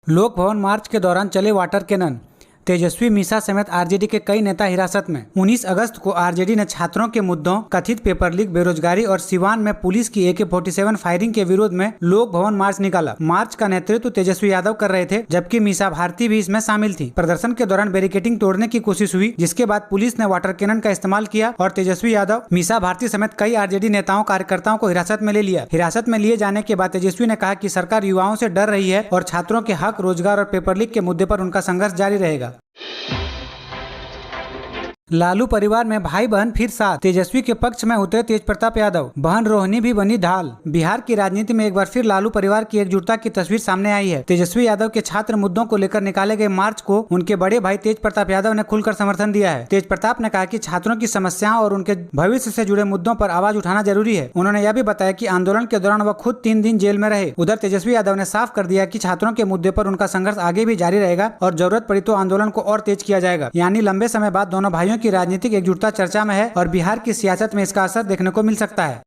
लोक भवन मार्च के दौरान चले वाटर कैनन। तेजस्वी मीसा समेत आरजेडी के कई नेता हिरासत में। 19 अगस्त को आरजेडी ने छात्रों के मुद्दों, कथित पेपर लीक, बेरोजगारी और सिवान में पुलिस की AK-47 फायरिंग के विरोध में लोक भवन मार्च निकाला। मार्च का नेतृत्व तेजस्वी यादव कर रहे थे, जबकि मीसा भारती भी इसमें शामिल थी। प्रदर्शन के दौरान बैरिकेडिंग तोड़ने की कोशिश हुई, जिसके बाद पुलिस ने वाटर कैनन का इस्तेमाल किया और तेजस्वी यादव, मीसा भारती समेत कई आरजेडी नेताओं, कार्यकर्ताओं को हिरासत में ले लिया। हिरासत में लिए जाने के बाद तेजस्वी ने कहा कि सरकार युवाओं से डर रही है और छात्रों के हक, रोजगार और पेपर लीक के मुद्दे पर उनका संघर्ष जारी रहेगा। लालू परिवार में भाई बहन फिर साथ। तेजस्वी के पक्ष में उतरे तेज प्रताप यादव, बहन रोहिणी भी बनी ढाल। बिहार की राजनीति में एक बार फिर लालू परिवार की एकजुटता की तस्वीर सामने आई है। तेजस्वी यादव के छात्र मुद्दों को लेकर निकाले गए मार्च को उनके बड़े भाई तेज प्रताप यादव ने खुलकर समर्थन दिया है। तेज प्रताप ने कहा कि छात्रों की समस्याओं और उनके भविष्य से जुड़े मुद्दों पर आवाज उठाना जरूरी है। उन्होंने यह भी बताया कि आंदोलन के दौरान वह खुद 3 दिन जेल में रहे। उधर तेजस्वी यादव ने साफ कर दिया कि छात्रों के मुद्दे पर उनका संघर्ष आगे भी जारी रहेगा और जरूरत पड़ी तो आंदोलन को और तेज किया जाएगा। यानी लंबे समय बाद दोनों भाइयों की राजनीतिक एकजुटता चर्चा में है और बिहार की सियासत में इसका असर देखने को मिल सकता है।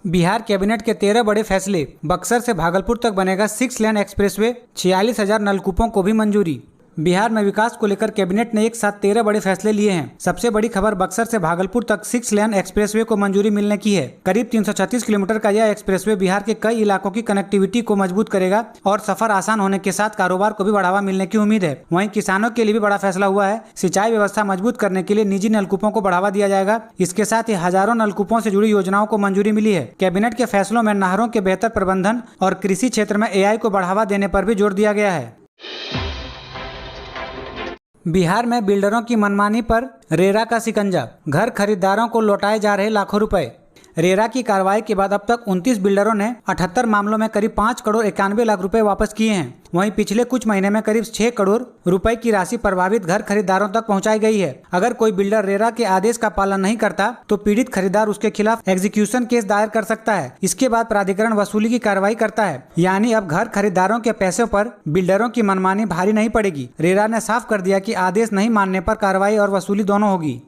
बिहार कैबिनेट के 13 बड़े फैसले। बक्सर से भागलपुर तक बनेगा 6 लेन एक्सप्रेसवे। 46,000 नलकूपों को भी मंजूरी। बिहार में विकास को लेकर कैबिनेट ने एक साथ 13 बड़े फैसले लिए हैं। सबसे बड़ी खबर बक्सर से भागलपुर तक 6 लेन एक्सप्रेसवे को मंजूरी मिलने की है। करीब 336 किलोमीटर का यह एक्सप्रेसवे बिहार के कई इलाकों की कनेक्टिविटी को मजबूत करेगा और सफर आसान होने के साथ कारोबार को भी बढ़ावा मिलने की उम्मीद है। वहीं किसानों के लिए भी बड़ा फैसला हुआ है। सिंचाई व्यवस्था मजबूत करने के लिए निजी नलकूपों को बढ़ावा दिया जाएगा। इसके साथ ही हजारों नलकूपों से जुड़ी योजनाओं को मंजूरी मिली है। कैबिनेट के फैसलों में नहरों के बेहतर प्रबंधन और कृषि क्षेत्र में AI को बढ़ावा देने पर भी जोर दिया गया है। बिहार में बिल्डरों की मनमानी पर रेरा का शिकंजा। घर खरीदारों को लौटाए जा रहे लाखों रुपए। रेरा की कार्रवाई के बाद अब तक 29 बिल्डरों ने 78 मामलों में करीब 5 करोड़ 91 लाख रुपए वापस किए हैं। वहीं पिछले कुछ महीने में करीब 6 करोड़ रुपए की राशि प्रभावित घर खरीदारों तक पहुंचाई गई है। अगर कोई बिल्डर रेरा के आदेश का पालन नहीं करता तो पीड़ित खरीदार उसके खिलाफ एग्जीक्यूशन केस दायर कर सकता है। इसके बाद प्राधिकरण वसूली की कार्रवाई करता है। यानी अब घर खरीदारों के पैसों पर बिल्डरों की मनमानी भारी नहीं पड़ेगी। रेरा ने साफ कर दिया कि आदेश नहीं मानने पर कार्रवाई और वसूली दोनों होगी।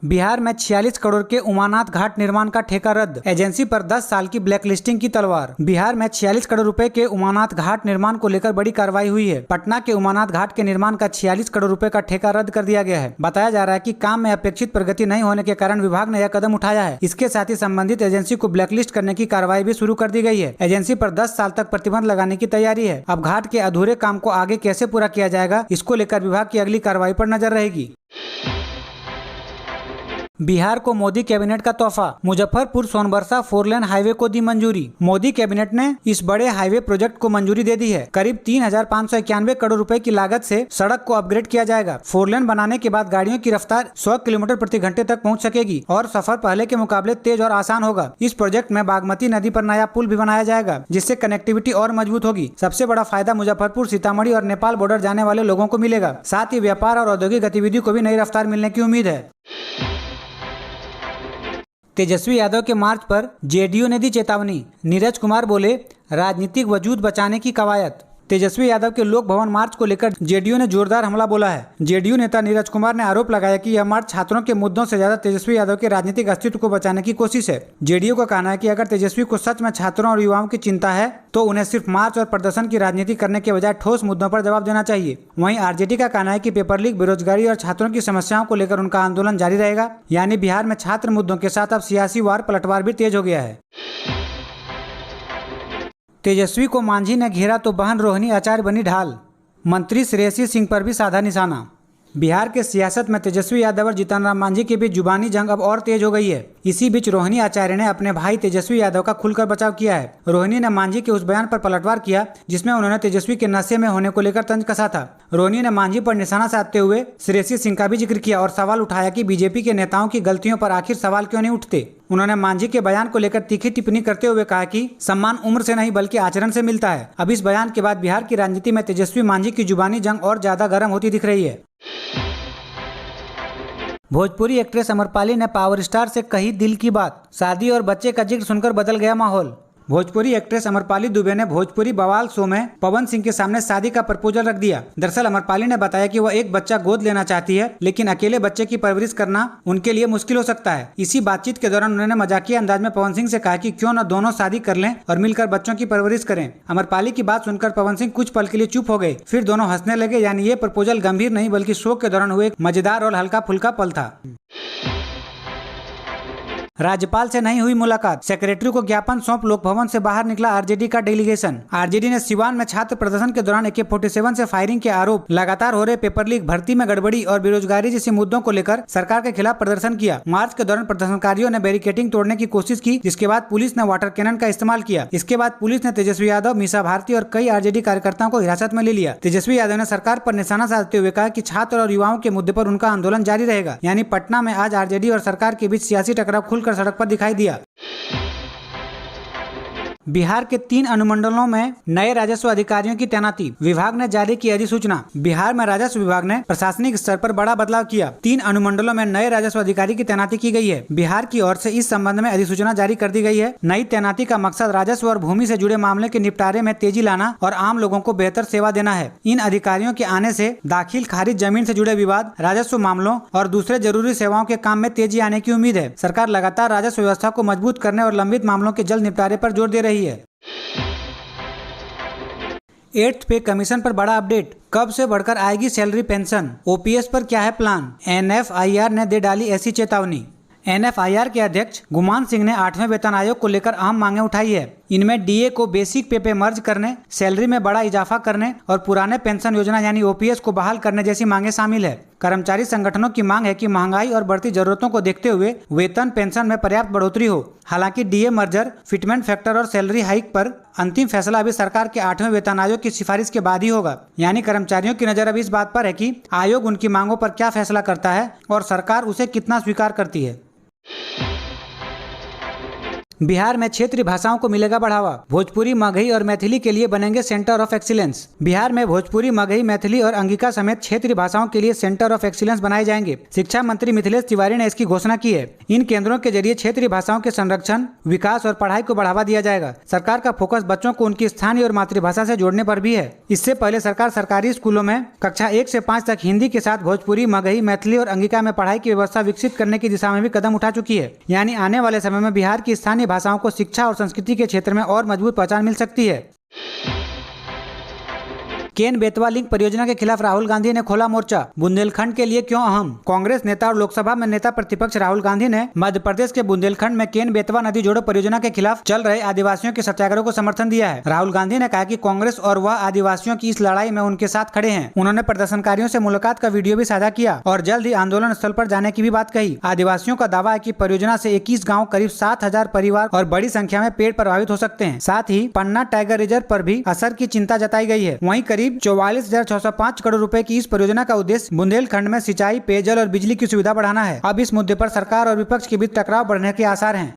बिहार में 46 करोड़ के उमानाथ घाट निर्माण का ठेका रद्द। एजेंसी पर 10 साल की ब्लैकलिस्टिंग की तलवार। बिहार में 46 करोड़ रुपए के उमानाथ घाट निर्माण को लेकर बड़ी कार्रवाई हुई है। पटना के उमानाथ घाट के निर्माण का 46 करोड़ रुपए का ठेका रद्द कर दिया गया है। बताया जा रहा है कि काम में अपेक्षित प्रगति नहीं होने के कारण विभाग ने यह कदम उठाया है। इसके साथ ही संबंधित एजेंसी को ब्लैकलिस्ट करने की कार्रवाई भी शुरू कर दी गई है। एजेंसी पर 10 साल तक प्रतिबंध लगाने की तैयारी है। अब घाट के अधूरे काम को आगे कैसे पूरा किया जाएगा, इसको लेकर विभाग की अगली कार्रवाई पर नजर रहेगी। बिहार को मोदी कैबिनेट का तोहफा। मुजफ्फरपुर सोनबरसा 4 लेन हाईवे को दी मंजूरी। मोदी कैबिनेट ने इस बड़े हाईवे प्रोजेक्ट को मंजूरी दे दी है। करीब 3,591 करोड़ रुपए की लागत से सड़क को अपग्रेड किया जाएगा। 4 लेन बनाने के बाद गाड़ियों की रफ्तार 100 किलोमीटर प्रति घंटे तक पहुंच सकेगी और सफर पहले के मुकाबले तेज और आसान होगा। इस प्रोजेक्ट में बागमती नदी पर नया पुल भी बनाया जाएगा, जिससे कनेक्टिविटी और मजबूत होगी। सबसे बड़ा फायदा मुजफ्फरपुर, सीतामढ़ी और नेपाल बॉर्डर जाने वाले लोगों को मिलेगा। साथ ही व्यापार और औद्योगिक गतिविधियों को भी नई रफ्तार मिलने की उम्मीद है। तेजस्वी यादव के मार्च पर JDU ने दी चेतावनी। नीरज कुमार बोले, राजनीतिक वजूद बचाने की कवायद। तेजस्वी यादव के लोक भवन मार्च को लेकर JDU ने जोरदार हमला बोला है। JDU नेता नीरज कुमार ने आरोप लगाया कि यह मार्च छात्रों के मुद्दों से ज्यादा तेजस्वी यादव के राजनीतिक अस्तित्व को बचाने की कोशिश है। JDU का कहना है कि अगर तेजस्वी को सच में छात्रों और युवाओं की चिंता है तो उन्हें सिर्फ मार्च और प्रदर्शन की राजनीति करने के बजाय ठोस मुद्दों पर जवाब देना चाहिए। वहीं RJD का कहना है कि पेपर लीक, बेरोजगारी और छात्रों की समस्याओं को लेकर उनका आंदोलन जारी रहेगा। यानी बिहार में छात्र मुद्दों के साथ अब सियासी वार पलटवार भी तेज हो गया है। तेजस्वी को मांझी ने घेरा तो बहन रोहिणी आचार्य बनी ढाल। मंत्री श्रेयसी सिंह पर भी साधा निशाना। बिहार के सियासत में तेजस्वी यादव और जीतन राम मांझी के बीच जुबानी जंग अब और तेज हो गई है। इसी बीच रोहिणी आचार्य ने अपने भाई तेजस्वी यादव का खुलकर बचाव किया है। रोहिणी ने मांझी के उस बयान पर पलटवार किया जिसमें उन्होंने तेजस्वी के नशे में होने को लेकर तंज कसा था। रोहिणी ने मांझी पर निशाना साधते हुए श्रेयसी सिंह का भी जिक्र किया और सवाल उठाया कि बीजेपी के नेताओं की गलतियों पर आखिर सवाल क्यों नहीं उठते। उन्होंने मांझी के बयान को लेकर तीखी टिप्पणी करते हुए कहा कि सम्मान उम्र से नहीं बल्कि आचरण से मिलता है। अब इस बयान के बाद बिहार की राजनीति में तेजस्वी मांझी की जुबानी जंग और ज्यादा गर्म होती दिख रही है। भोजपुरी एक्ट्रेस अमरपाली ने पावर स्टार से कही दिल की बात। शादी और बच्चे का जिक्र सुनकर बदल गया माहौल। भोजपुरी एक्ट्रेस अमरपाली दुबे ने भोजपुरी बवाल शो में पवन सिंह के सामने शादी का प्रपोजल रख दिया। दरअसल अमरपाली ने बताया कि वह एक बच्चा गोद लेना चाहती है, लेकिन अकेले बच्चे की परवरिश करना उनके लिए मुश्किल हो सकता है। इसी बातचीत के दौरान उन्होंने मजाकिया अंदाज में पवन सिंह से कहा कि क्यों न दोनों शादी कर लें और मिलकर बच्चों की परवरिश करें। अमरपाली की बात सुनकर पवन सिंह कुछ पल के लिए चुप हो गए, फिर दोनों हंसने लगे। यानी ये प्रपोजल गंभीर नहीं बल्कि शो के दौरान हुए एक मजेदार और हल्का फुल्का पल था। राज्यपाल से नहीं हुई मुलाकात, सेक्रेटरी को ज्ञापन सौंप लोक भवन से बाहर निकला आरजेडी का डेलीगेशन। आरजेडी ने सिवान में छात्र प्रदर्शन के दौरान AK-47 से फायरिंग के आरोप, लगातार हो रहे पेपर लीक, भर्ती में गड़बड़ी और बेरोजगारी जैसे मुद्दों को लेकर सरकार के खिलाफ प्रदर्शन किया। मार्च के दौरान प्रदर्शनकारियों ने बैरिकेडिंग तोड़ने की कोशिश की, जिसके बाद पुलिस ने वाटर कैनन का इस्तेमाल किया। इसके बाद पुलिस ने तेजस्वी यादव, मीसा भारती और कई आरजेडी कार्यकर्ताओं को हिरासत में ले लिया। तेजस्वी यादव ने सरकार पर निशाना साधते हुए कहा कि छात्र और युवाओं के मुद्दे पर उनका आंदोलन जारी रहेगा। यानी पटना में आज आरजेडी और सरकार के बीच सियासी टकराव खुलकर सड़क पर दिखाई दिया। बिहार के 3 अनुमंडलों में नए राजस्व अधिकारियों की तैनाती, विभाग ने जारी की अधिसूचना। बिहार में राजस्व विभाग ने प्रशासनिक स्तर पर बड़ा बदलाव किया। 3 अनुमंडलों में नए राजस्व अधिकारी की तैनाती की गई है। बिहार की ओर से इस संबंध में अधिसूचना जारी कर दी गई है। नई तैनाती का मकसद राजस्व और भूमि से जुड़े मामले के निपटारे में तेजी लाना और आम लोगों को बेहतर सेवा देना है। इन अधिकारियों के आने से दाखिल खारिज जमीन से जुड़े विवाद, राजस्व मामलों और दूसरे जरूरी सेवाओं के काम में तेजी आने की उम्मीद है। सरकार लगातार राजस्व व्यवस्था को मजबूत करने और लंबित मामलों के जल्द निपटारे पर जोर दे रही है। 8th पे कमीशन पर बड़ा अपडेट, कब से बढ़कर आएगी सैलरी पेंशन, OPS पर क्या है प्लान, NFIR ने दे डाली ऐसी चेतावनी। NFIR के अध्यक्ष गुमान सिंह ने 8वें वेतन आयोग को लेकर अहम मांगे उठाई है। इनमें DA को बेसिक पे मर्ज करने, सैलरी में बड़ा इजाफा करने और पुराने पेंशन योजना यानी OPS को बहाल करने जैसी मांगे शामिल है। कर्मचारी संगठनों की मांग है कि महंगाई और बढ़ती जरूरतों को देखते हुए वेतन पेंशन में पर्याप्त बढ़ोतरी हो। हालांकि DA मर्जर, फिटमेंट फैक्टर और सैलरी हाइक पर अंतिम फैसला अभी सरकार के 8वें वेतन आयोग की सिफारिश के बाद ही होगा। यानी कर्मचारियों की नजर अभी इस बात पर है कि आयोग उनकी मांगों पर क्या फैसला करता है और सरकार उसे कितना स्वीकार करती है। बिहार में क्षेत्रीय भाषाओं को मिलेगा बढ़ावा, भोजपुरी, मगही और मैथिली के लिए बनेंगे सेंटर ऑफ एक्सीलेंस। बिहार में भोजपुरी, मगही, मैथिली और अंगिका समेत क्षेत्रीय भाषाओं के लिए सेंटर ऑफ एक्सीलेंस बनाए जाएंगे। शिक्षा मंत्री मिथिलेश तिवारी ने इसकी घोषणा की है। इन केंद्रों के जरिए क्षेत्रीय भाषाओं के संरक्षण, विकास और पढ़ाई को बढ़ावा दिया जाएगा। सरकार का फोकस बच्चों को उनकी स्थानीय और मातृभाषा से जोड़ने पर भी है। इससे पहले सरकार सरकारी स्कूलों में कक्षा 1 से 5 तक हिंदी के साथ भोजपुरी, मगही, मैथिली और अंगिका में पढ़ाई की व्यवस्था विकसित करने की दिशा में भी कदम उठा चुकी है। यानी आने वाले समय में बिहार की स्थानीय भाषाओं को शिक्षा और संस्कृति के क्षेत्र में और मजबूत पहचान मिल सकती है। केन बेतवा लिंक परियोजना के खिलाफ राहुल गांधी ने खोला मोर्चा, बुंदेलखंड के लिए क्यों अहम। कांग्रेस नेता और लोकसभा में नेता प्रतिपक्ष राहुल गांधी ने मध्य प्रदेश के बुंदेलखंड में केन बेतवा नदी जोड़ो परियोजना के खिलाफ चल रहे आदिवासियों के सत्याग्रह को समर्थन दिया है। राहुल गांधी ने कहा कि कांग्रेस और वह आदिवासियों की इस लड़ाई में उनके साथ खड़े हैं। उन्होंने प्रदर्शनकारियों से मुलाकात का वीडियो भी साझा किया और जल्द ही आंदोलन स्थल पर जाने की भी बात कही। आदिवासियों का दावा है कि परियोजना से 21 गाँव, करीब 7,000 परिवार और बड़ी संख्या में पेड़ प्रभावित हो सकते हैं। साथ ही पन्ना टाइगर रिजर्व पर भी असर की चिंता जताई गई है। वहीं करीब 44,605 करोड़ रुपए की इस परियोजना का उद्देश्य बुंदेलखंड में सिंचाई, पेयजल और बिजली की सुविधा बढ़ाना है। अब इस मुद्दे पर सरकार और विपक्ष के बीच टकराव बढ़ने के आसार हैं।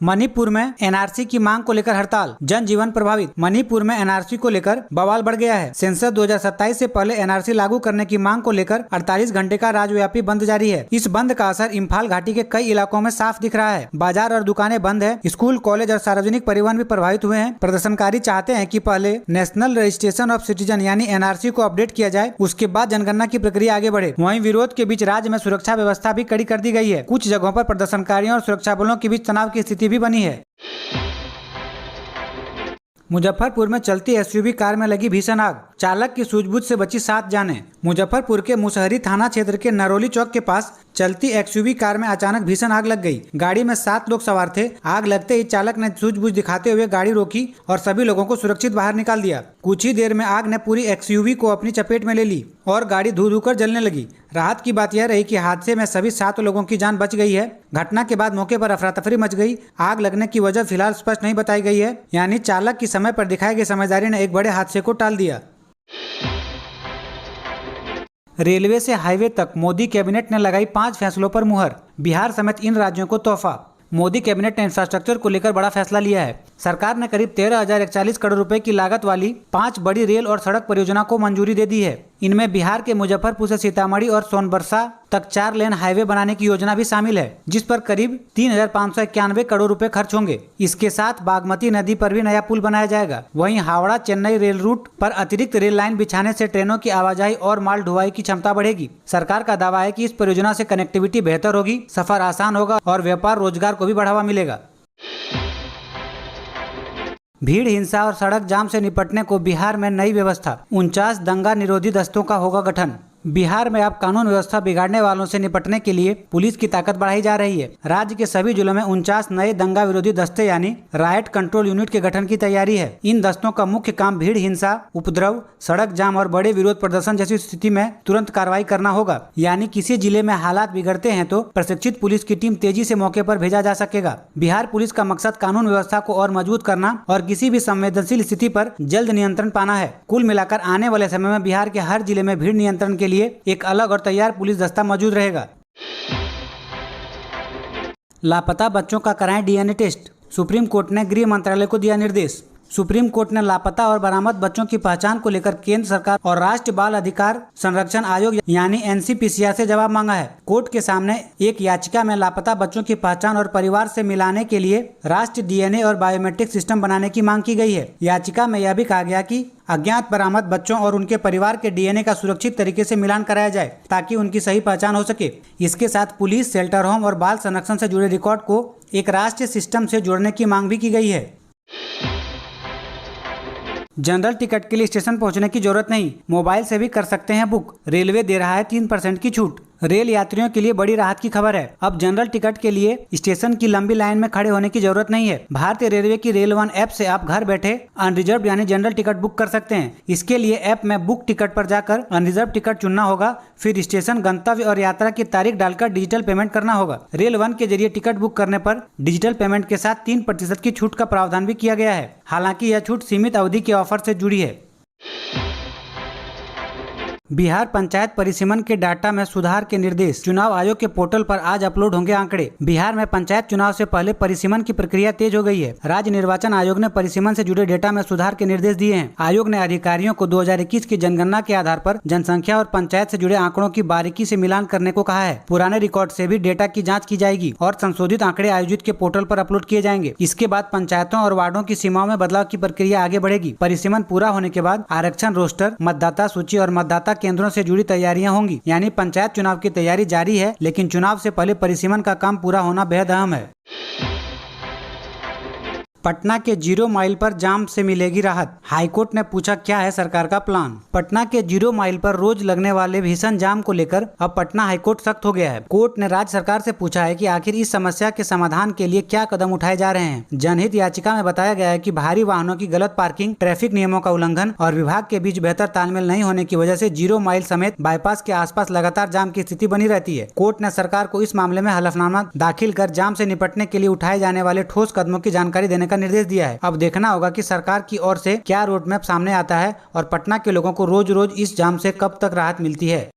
मणिपुर में NRC की मांग को लेकर हड़ताल, जनजीवन प्रभावित। मणिपुर में NRC को लेकर बवाल बढ़ गया है। सेंसस 2027 से पहले NRC लागू करने की मांग को लेकर 48 घंटे का राज्यव्यापी बंद जारी है। इस बंद का असर इम्फाल घाटी के कई इलाकों में साफ दिख रहा है। बाजार और दुकानें बंद है, स्कूल, कॉलेज और सार्वजनिक परिवहन भी प्रभावित हुए हैं। प्रदर्शनकारी चाहते हैं कि पहले नेशनल रजिस्ट्रेशन ऑफ सिटीजन यानी NRC को अपडेट किया जाए, उसके बाद जनगणना की प्रक्रिया आगे बढ़े। वहीं विरोध के बीच राज्य में सुरक्षा व्यवस्था भी कड़ी कर दी गई है। कुछ जगहों पर प्रदर्शनकारियों और सुरक्षा बलों के बीच तनाव की स्थिति भी बनी है। मुजफ्फरपुर में चलती SUV कार में लगी भीषण आग, चालक की सूझबूझ से बची 7 जानें। मुजफ्फरपुर के मुसहरी थाना क्षेत्र के नरोली चौक के पास चलती XUV कार में अचानक भीषण आग लग गई। गाड़ी में 7 लोग सवार थे। आग लगते ही चालक ने सूझबूझ दिखाते हुए गाड़ी रोकी और सभी लोगों को सुरक्षित बाहर निकाल दिया। कुछ ही देर में आग ने पूरी XUV को अपनी चपेट में ले ली और गाड़ी धू धू कर जलने लगी। राहत की बात यह रही कि हादसे में सभी 7 लोगों की जान बच गई है। घटना के बाद मौके पर अफरा तफरी मच गई। आग लगने की वजह फिलहाल स्पष्ट नहीं बताई गई है। यानी चालक की समय पर दिखाई गई समझदारी ने एक बड़े हादसे को टाल दिया। रेलवे से हाईवे तक मोदी कैबिनेट ने लगाई 5 फैसलों पर मुहर, बिहार समेत इन राज्यों को तोहफा। मोदी कैबिनेट ने इंफ्रास्ट्रक्चर को लेकर बड़ा फैसला लिया है। सरकार ने करीब 13,041 करोड़ रुपए की लागत वाली 5 बड़ी रेल और सड़क परियोजना को मंजूरी दे दी है। इनमें बिहार के मुजफ्फरपुर से सीतामढ़ी और सोनबरसा तक 4 लेन हाईवे बनाने की योजना भी शामिल है, जिस पर करीब 3,591 करोड़ रुपए खर्च होंगे। इसके साथ बागमती नदी पर भी नया पुल बनाया जाएगा। वहीं हावड़ा चेन्नई रेल रूट पर अतिरिक्त रेल लाइन बिछाने से ट्रेनों की आवाजाही और माल ढुलाई की क्षमता बढ़ेगी। सरकार का दावा है कि इस परियोजना से कनेक्टिविटी बेहतर होगी, सफर आसान होगा और व्यापार रोजगार को भी बढ़ावा मिलेगा। भीड़ हिंसा और सड़क जाम से निपटने को बिहार में नई व्यवस्था, 49 दंगा निरोधी दस्तों का होगा गठन। बिहार में अब कानून व्यवस्था बिगाड़ने वालों से निपटने के लिए पुलिस की ताकत बढ़ाई जा रही है। राज्य के सभी जिलों में 49 नए दंगा विरोधी दस्ते यानी राइट कंट्रोल यूनिट के गठन की तैयारी है। इन दस्तों का मुख्य काम भीड़ हिंसा, उपद्रव, सड़क जाम और बड़े विरोध प्रदर्शन जैसी स्थिति में तुरंत कार्रवाई करना होगा। यानी किसी जिले में हालात बिगड़ते हैं तो प्रशिक्षित पुलिस की टीम तेजी से मौके पर भेजा जा सकेगा। बिहार पुलिस का मकसद कानून व्यवस्था को और मजबूत करना और किसी भी संवेदनशील स्थिति पर जल्द नियंत्रण पाना है। कुल मिलाकर आने वाले समय में बिहार के हर जिले में भीड़ नियंत्रण के लिए एक अलग और तैयार पुलिस दस्ता मौजूद रहेगा। लापता बच्चों का कराएं डीएनए टेस्ट, सुप्रीम कोर्ट ने गृह मंत्रालय को दिया निर्देश। सुप्रीम कोर्ट ने लापता और बरामद बच्चों की पहचान को लेकर केंद्र सरकार और राष्ट्रीय बाल अधिकार संरक्षण आयोग यानी एनसीपीसीआर से जवाब मांगा है। कोर्ट के सामने एक याचिका में लापता बच्चों की पहचान और परिवार से मिलाने के लिए राष्ट्रीय डीएनए और बायोमेट्रिक सिस्टम बनाने की मांग की गई है। याचिका में यह भी कहा गया कि अज्ञात बरामद बच्चों और उनके परिवार के डीएनए का सुरक्षित तरीके से मिलान कराया जाए ताकि उनकी सही पहचान हो सके। इसके साथ पुलिस, शेल्टर होम और बाल संरक्षण से जुड़े रिकॉर्ड को एक राष्ट्रीय सिस्टम से जोड़ने की मांग भी की गई है। जनरल टिकट के लिए स्टेशन पहुंचने की जरूरत नहीं, मोबाइल से भी कर सकते हैं बुक। रेलवे दे रहा है 3% की छूट। रेल यात्रियों के लिए बड़ी राहत की खबर है। अब जनरल टिकट के लिए स्टेशन की लंबी लाइन में खड़े होने की जरूरत नहीं है। भारतीय रेलवे की रेल वन ऐप से आप घर बैठे अनरिजर्व यानी जनरल टिकट बुक कर सकते हैं। इसके लिए ऐप में बुक टिकट पर जाकर अनरिजर्व टिकट चुनना होगा, फिर स्टेशन, गंतव्य और यात्रा की तारीख डालकर डिजिटल पेमेंट करना होगा। रेल वन के जरिए टिकट बुक करने पर डिजिटल पेमेंट के साथ 3% की छूट का प्रावधान भी किया गया है। हालांकि यह छूट सीमित अवधि के ऑफर से जुड़ी है। बिहार पंचायत परिसीमन के डाटा में सुधार के निर्देश, चुनाव आयोग के पोर्टल पर आज अपलोड होंगे आंकड़े। बिहार में पंचायत चुनाव से पहले परिसीमन की प्रक्रिया तेज हो गई है। राज्य निर्वाचन आयोग ने परिसीमन से जुड़े डेटा में सुधार के निर्देश दिए हैं। आयोग ने अधिकारियों को 2021 की जनगणना के आधार पर जनसंख्या और पंचायत से जुड़े आंकड़ों की बारीकी से मिलान करने को कहा है। पुराने रिकॉर्ड से भी डेटा की जाँच की जाएगी और संशोधित आंकड़े आयोजित के पोर्टल पर अपलोड किए जाएंगे। इसके बाद पंचायतों और वार्डों की सीमाओं में बदलाव की प्रक्रिया आगे बढ़ेगी। परिसीमन पूरा होने के बाद आरक्षण रोस्टर, मतदाता सूची और मतदाता केंद्रों से जुड़ी तैयारियां होंगी। यानी पंचायत चुनाव की तैयारी जारी है, लेकिन चुनाव से पहले परिसीमन का काम पूरा होना बेहद अहम है। पटना के 0 माइल पर जाम से मिलेगी राहत, हाईकोर्ट ने पूछा क्या है सरकार का प्लान। पटना के 0 माइल पर रोज लगने वाले भीषण जाम को लेकर अब पटना हाईकोर्ट सख्त हो गया है। कोर्ट ने राज्य सरकार से पूछा है कि आखिर इस समस्या के समाधान के लिए क्या कदम उठाए जा रहे हैं। जनहित याचिका में बताया गया है कि भारी वाहनों की गलत पार्किंग, ट्रैफिक नियमों का उल्लंघन और विभाग के बीच बेहतर तालमेल नहीं होने की वजह से 0 माइल समेत बाईपास के आसपास लगातार जाम की स्थिति बनी रहती है। कोर्ट ने सरकार को इस मामले में हलफनामा दाखिल कर जाम से निपटने के लिए उठाए जाने वाले ठोस कदमों की जानकारी देने का निर्देश दिया है। अब देखना होगा कि सरकार की ओर से क्या रोड मैप सामने आता है और पटना के लोगों को रोज रोज इस जाम से कब तक राहत मिलती है।